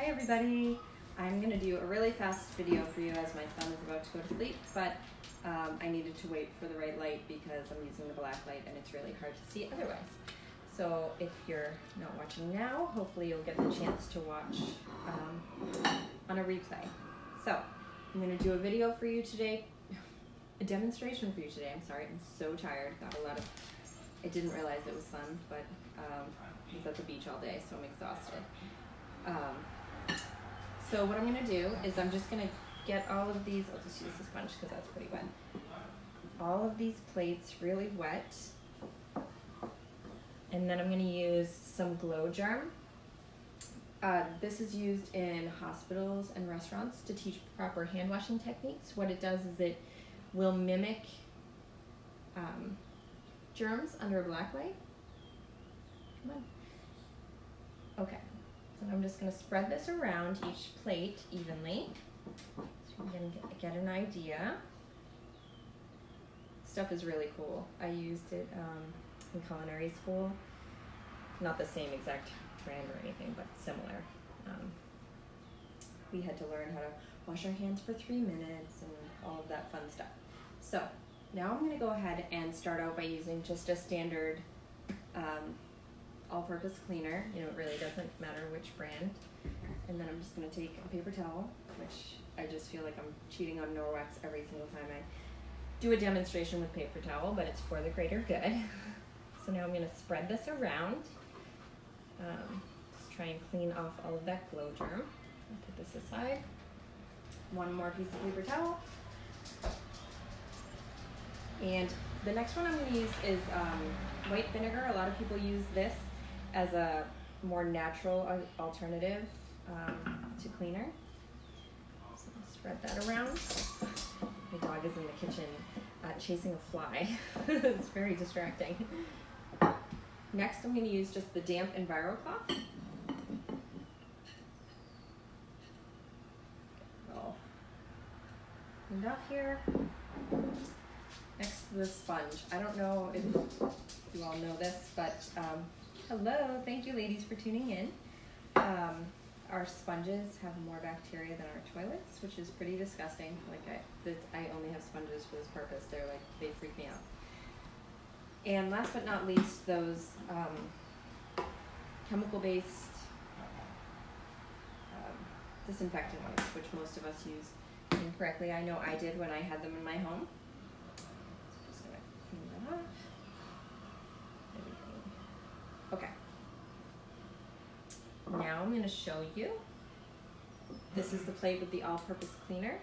Hi everybody! I'm going to do a really fast video for you as my son is about to go to sleep, but I needed to wait for the right light because I'm using the black light and it's really hard to see otherwise. So if you're not watching now, hopefully you'll get the chance to watch on a replay. So I'm going to do a video for you today, a demonstration for you today. I'm sorry, I'm so tired. I didn't realize it was sun, but I was at the beach all day, so I'm exhausted. So what I'm going to do is I'm just going to get all of these, I'll just use the sponge because that's pretty wet, all of these plates really wet, and then I'm going to use some Glow Germ. This is used in hospitals and restaurants to teach proper hand washing techniques. What it does is it will mimic germs under a black light. Come on. Okay. So I'm just going to spread this around each plate evenly so you can get an idea. Stuff is really cool. I used it in culinary school. Not the same exact brand or anything, but similar. We had to learn how to wash our hands for 3 minutes and all of that fun stuff. So now I'm going to go ahead and start out by using just a standard all-purpose cleaner. You know, it really doesn't matter which brand. And then I'm just going to take a paper towel, which I just feel like I'm cheating on Norwex every single time I do a demonstration with paper towel, but it's for the greater good. So now I'm going to spread this around. Just try and clean off all of that Glow Germ. I'll put this aside. One more piece of paper towel. And the next one I'm going to use is white vinegar. A lot of people use this as a more natural alternative to cleaner. So I'll spread that around. My dog is in the kitchen chasing a fly. It's very distracting. Next I'm going to use just the damp EnviroCloth. All cleaned up here. Next to the sponge. I don't know if you all know this, but hello, thank you ladies for tuning in. Our sponges have more bacteria than our toilets, which is pretty disgusting. Like I only have sponges for this purpose. They freak me out. And last but not least, those chemical-based disinfectant wipes, which most of us use incorrectly. I know I did when I had them in my home. Okay. Now I'm going to show you. This is the plate with the all-purpose cleaner.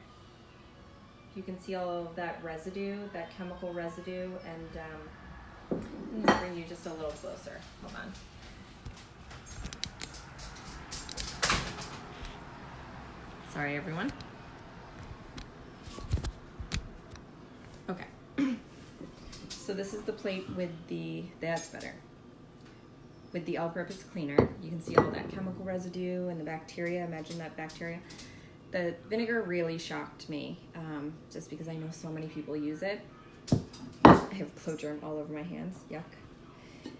You can see all of that residue, that chemical residue, and I'm going to bring you just a little closer. Hold on. Sorry, everyone. Okay. So this is the plate with that's better. With the all-purpose cleaner. You can see all that chemical residue and the bacteria. Imagine that bacteria. The vinegar really shocked me, just because I know so many people use it. I have Glow Germ all over my hands. Yuck.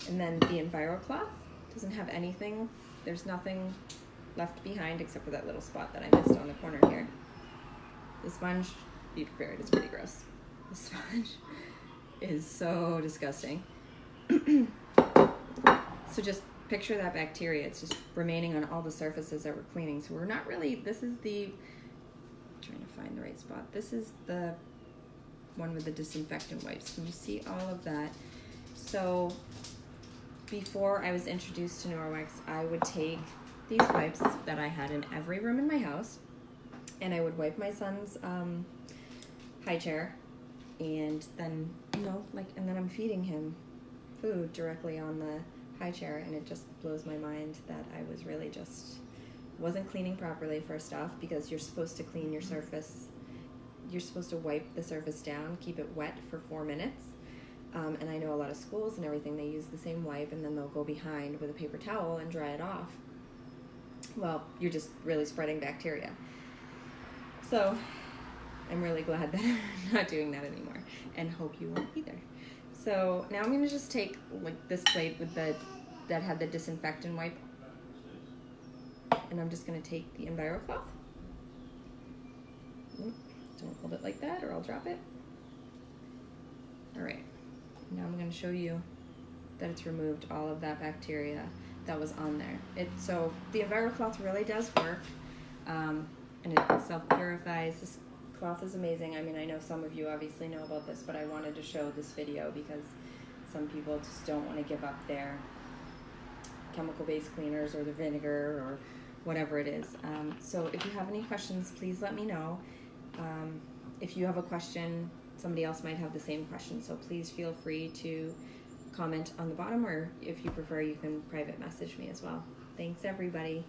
And then the EnviroCloth doesn't have anything. There's nothing left behind except for that little spot that I missed on the corner here. The sponge, be prepared, it's pretty gross. The sponge is so disgusting. So just picture that bacteria. It's just remaining on all the surfaces that we're cleaning. So we're not really, this is the, trying to find the right spot. This is the one with the disinfectant wipes. Can you see all of that? So before I was introduced to Norwex, I would take these wipes that I had in every room in my house, and I would wipe my son's high chair, and then, and then I'm feeding him food directly on the high chair, and it just blows my mind that I was really wasn't cleaning properly first off, because you're supposed to clean your surface. You're supposed to wipe the surface down, keep it wet for 4 minutes. And I know a lot of schools and everything, they use the same wipe and then they'll go behind with a paper towel and dry it off. Well, you're just really spreading bacteria. So I'm really glad that I'm not doing that anymore, and hope you won't either. So now I'm going to just take this plate with that had the disinfectant wipe And I'm just going to take the EnviroCloth. Don't hold it like that or I'll drop it. All right, now I'm going to show you that it's removed all of that bacteria that was on there. So the EnviroCloth really does work, and it self-purifies. This cloth is amazing. I mean, I know some of you obviously know about this, but I wanted to show this video because some people just don't want to give up their chemical-based cleaners or the vinegar or whatever it is. So if you have any questions, please let me know. If you have a question, somebody else might have the same question, so please feel free to comment on the bottom, or if you prefer, you can private message me as well. Thanks, everybody.